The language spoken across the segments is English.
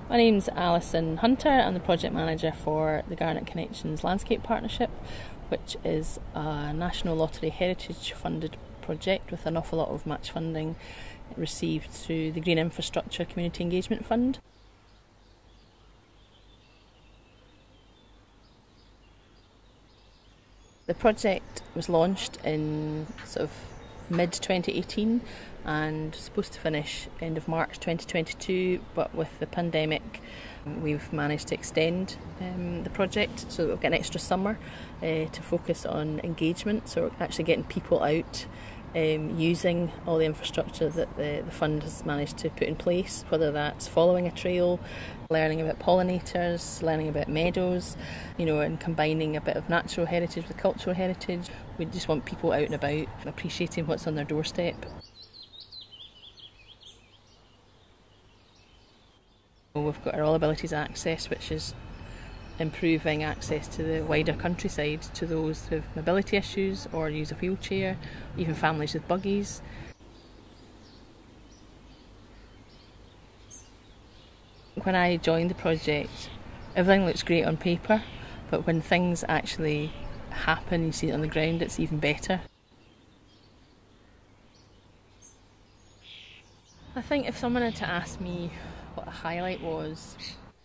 My name's Alyson Hunter. I'm the project manager for the Garnock Connections Landscape Partnership, which is a National Lottery Heritage funded project with an awful lot of match funding received through the Green Infrastructure Community Engagement Fund. The project was launched in mid-2018 and supposed to finish end of March 2022, but with the pandemic we've managed to extend the project so that we've got an extra summer to focus on engagement, so we're actually getting people out using all the infrastructure that the fund has managed to put in place, whether that's following a trail, learning about pollinators, learning about meadows, and combining a bit of natural heritage with cultural heritage. We just want people out and about appreciating what's on their doorstep. We've got our All Abilities Access, which is improving access to the wider countryside to those with mobility issues or use a wheelchair, even families with buggies. When I joined the project, everything looks great on paper, but when things actually happen, you see it on the ground, it's even better. I think if someone had to ask me what a highlight was,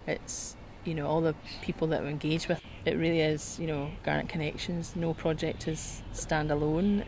it's all the people that we engage with. It really is, Garnock Connections. No project is standalone.